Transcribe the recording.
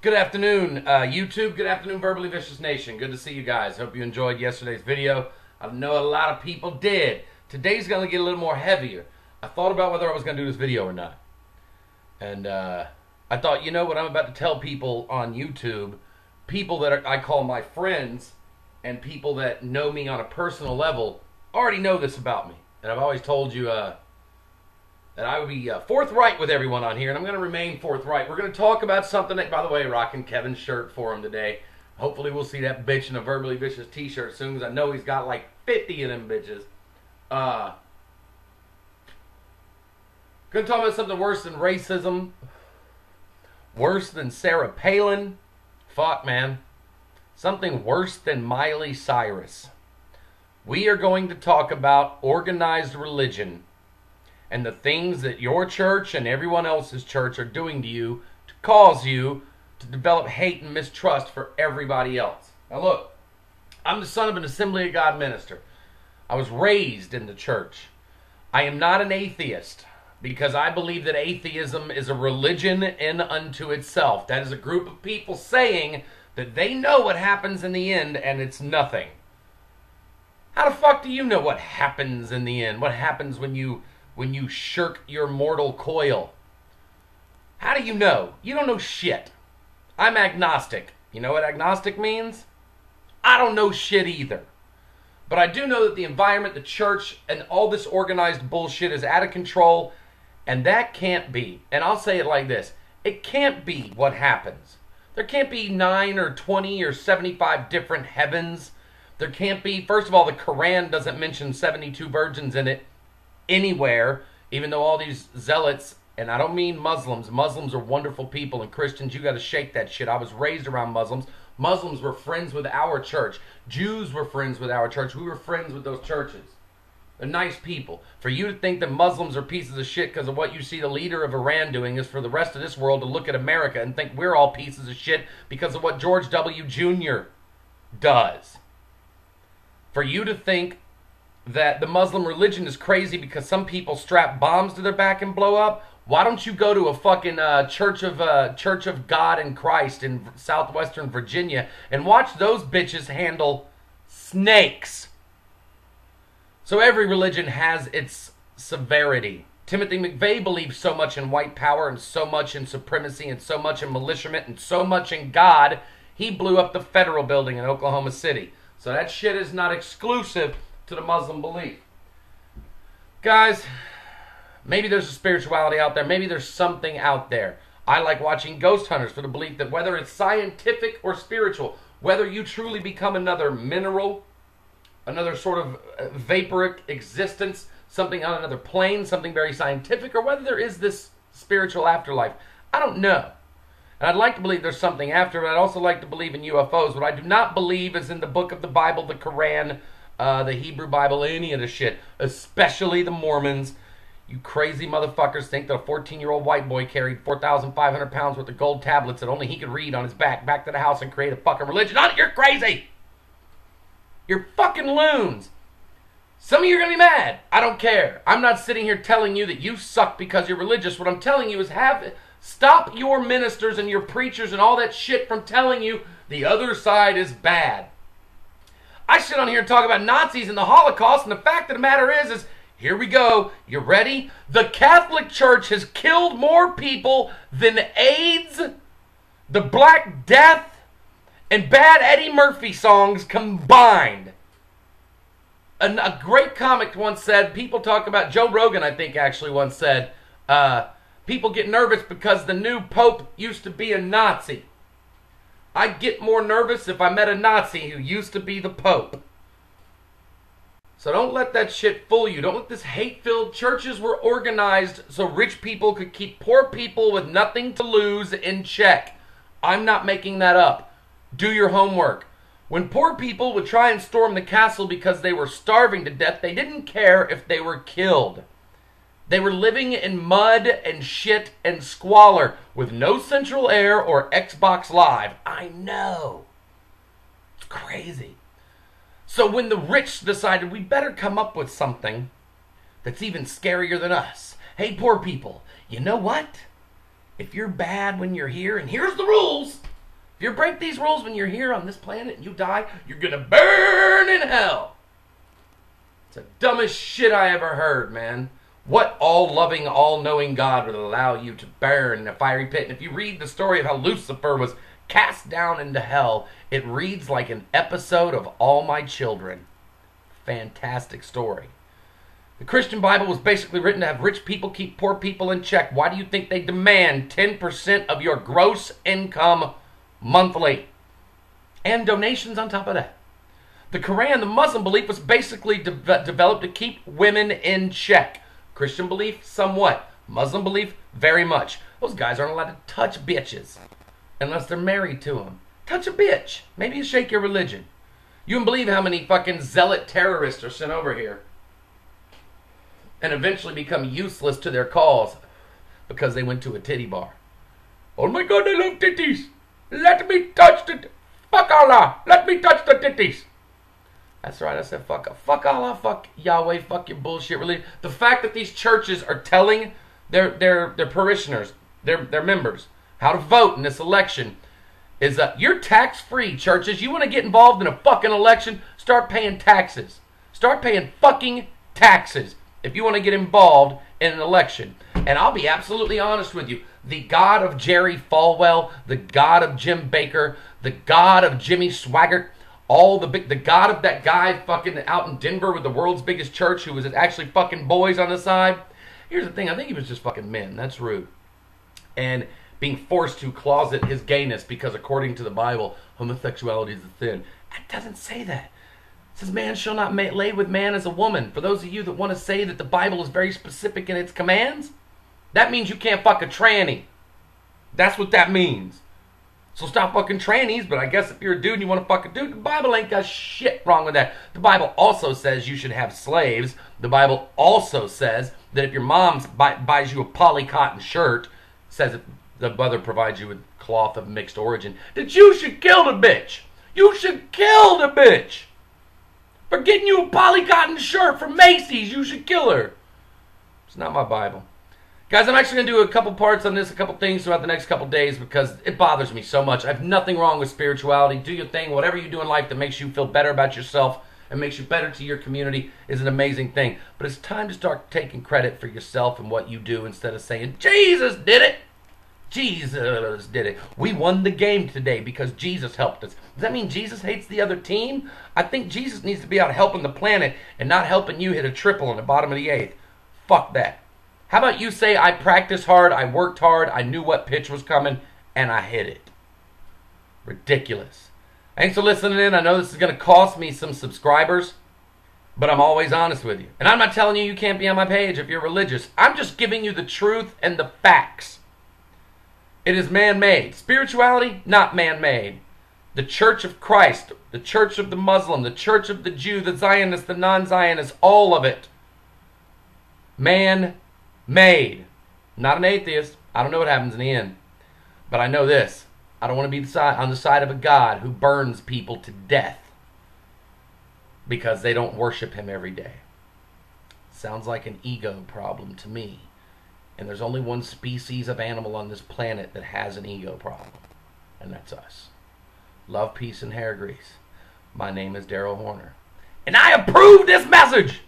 Good afternoon, YouTube. Good afternoon, Verbally Vicious Nation. Good to see you guys. Hope you enjoyed yesterday's video. I know a lot of people did. Today's going to get a little more heavier. I thought about whether I was going to do this video or not. And I thought, you know what I'm about to tell people on YouTube, people that I call my friends and people that know me on a personal level already know this about me. And I've always told you that I would be forthright with everyone on here, and I'm going to remain forthright. We're going to talk about something that, by the way, rocking Kevin's shirt for him today. Hopefully we'll see that bitch in a Verbally Vicious t-shirt soon, because I know he's got like 50 of them bitches. Going to talk about something worse than racism, worse than Sarah Palin. Fuck, man. Something worse than Miley Cyrus. We are going to talk about organized religion and the things that your church and everyone else's church are doing to you to cause you to develop hate and mistrust for everybody else. Now look, I'm the son of an Assembly of God minister. I was raised in the church. I am not an atheist because I believe that atheism is a religion in unto itself. That is a group of people saying that they know what happens in the end and it's nothing. How the fuck do you know what happens in the end? What happens when you shirk your mortal coil? How do you know? You don't know shit. I'm agnostic. You know what agnostic means? I don't know shit either. But I do know that the environment, the church, and all this organized bullshit is out of control, and that can't be. And I'll say it like this. It can't be what happens. There can't be 9 or 20 or 75 different heavens. There can't be, first of all, the Quran doesn't mention 72 virgins in it anywhere, even though all these zealots, and I don't mean Muslims. Muslims are wonderful people, and Christians, you got to shake that shit. I was raised around Muslims. Muslims were friends with our church. Jews were friends with our church. We were friends with those churches. They're nice people. For you to think that Muslims are pieces of shit because of what you see the leader of Iran doing is for the rest of this world to look at America and think we're all pieces of shit because of what George W. Jr. does. For you to think that the Muslim religion is crazy because some people strap bombs to their back and blow up, why don't you go to a fucking Church of God in Christ in southwestern Virginia and watch those bitches handle snakes? So every religion has its severity. Timothy McVeigh believes so much in white power and so much in supremacy and so much in militiament and so much in God, he blew up the federal building in Oklahoma City. So that shit is not exclusive to the Muslim belief. Guys, maybe there's a spirituality out there. Maybe there's something out there. I like watching ghost hunters for the belief that whether it's scientific or spiritual, whether you truly become another mineral, another sort of vaporic existence, something on another plane, something very scientific, or whether there is this spiritual afterlife, I don't know. And I'd like to believe there's something after, but I'd also like to believe in UFOs. What I do not believe is in the book of the Bible, the Quran, the Hebrew Bible, any of the shit, especially the Mormons. You crazy motherfuckers think that a 14-year-old white boy carried 4,500 pounds worth of gold tablets that only he could read on his back to the house and create a fucking religion on it. You're crazy. You're fucking loons. Some of you are going to be mad. I don't care. I'm not sitting here telling you that you suck because you're religious. What I'm telling you is stop your ministers and your preachers and all that shit from telling you the other side is bad. I sit on here and talk about Nazis and the Holocaust, and the fact of the matter is here we go. You ready? The Catholic Church has killed more people than AIDS, the Black Death, and bad Eddie Murphy songs combined. A great comic once said, people talk about, Joe Rogan I think actually once said, people get nervous because the new Pope used to be a Nazi. I'd get more nervous if I met a Nazi who used to be the Pope. So don't let that shit fool you. Don't let this hate-filled churches were organized so rich people could keep poor people with nothing to lose in check. I'm not making that up. Do your homework. When poor people would try and storm the castle because they were starving to death, they didn't care if they were killed. They were living in mud and shit and squalor with no central air or Xbox Live. I know. It's crazy. So when the rich decided we better come up with something that's even scarier than us. Hey, poor people, you know what? If you're bad when you're here, and here's the rules, If you break these rules when you're here on this planet and you die, you're going to burn in hell. It's the dumbest shit I ever heard, man. What all-loving, all-knowing God would allow you to burn in a fiery pit? And if you read the story of how Lucifer was cast down into hell, it reads like an episode of All My Children. Fantastic story. The Christian Bible was basically written to have rich people keep poor people in check. Why do you think they demand 10% of your gross income monthly? And donations on top of that. The Quran, the Muslim belief, was basically developed to keep women in check. Christian belief, somewhat. Muslim belief, very much. Those guys aren't allowed to touch bitches unless they're married to them. Touch a bitch. Maybe you shake your religion. You wouldn't believe how many fucking zealot terrorists are sent over here and eventually become useless to their cause because they went to a titty bar. Oh my God, I love titties. Let me touch the... Fuck Allah. Let me touch the titties. That's right, I said fuck Allah, fuck Yahweh, fuck your bullshit religion. The fact that these churches are telling their parishioners, their members, how to vote in this election is that you're tax-free, churches. You want to get involved in a fucking election, start paying taxes. Start paying fucking taxes if you want to get involved in an election. And I'll be absolutely honest with you. The God of Jerry Falwell, the God of Jim Baker, the God of Jimmy Swaggart, the God of that guy fucking out in Denver with the world's biggest church who was actually fucking boys on the side. Here's the thing, I think he was just fucking men. That's rude. And being forced to closet his gayness because according to the Bible, homosexuality is a sin. It doesn't say that. It says man shall not lay with man as a woman. For those of you that want to say that the Bible is very specific in its commands, that means you can't fuck a tranny. That's what that means. So stop fucking trannies, but I guess if you're a dude and you want to fuck a dude, the Bible ain't got shit wrong with that. The Bible also says you should have slaves. The Bible also says that if your mom buys you a poly-cotton shirt, says if the mother provides you with cloth of mixed origin, that you should kill the bitch. You should kill the bitch. For getting you a poly-cotton shirt from Macy's, you should kill her. It's not my Bible. Guys, I'm actually going to do a couple parts on this, a couple things throughout the next couple days because it bothers me so much. I have nothing wrong with spirituality. Do your thing. Whatever you do in life that makes you feel better about yourself and makes you better to your community is an amazing thing. But it's time to start taking credit for yourself and what you do instead of saying, Jesus did it. Jesus did it. We won the game today because Jesus helped us. Does that mean Jesus hates the other team? I think Jesus needs to be out helping the planet and not helping you hit a triple in the bottom of the eighth. Fuck that. How about you say, I practiced hard, I worked hard, I knew what pitch was coming, and I hit it. Ridiculous. Thanks for listening in. I know this is going to cost me some subscribers, but I'm always honest with you. And I'm not telling you you can't be on my page if you're religious. I'm just giving you the truth and the facts. It is man-made. Spirituality, not man-made. The Church of Christ, the Church of the Muslim, the Church of the Jew, the Zionist, the non-Zionist, all of it. Man-made. Not an atheist. I don't know what happens in the end. But I know this. I don't want to be on the side of a God who burns people to death because they don't worship him every day. Sounds like an ego problem to me. And there's only one species of animal on this planet that has an ego problem. And that's us. Love, peace, and hair grease. My name is Daryl Horner. And I approve this message!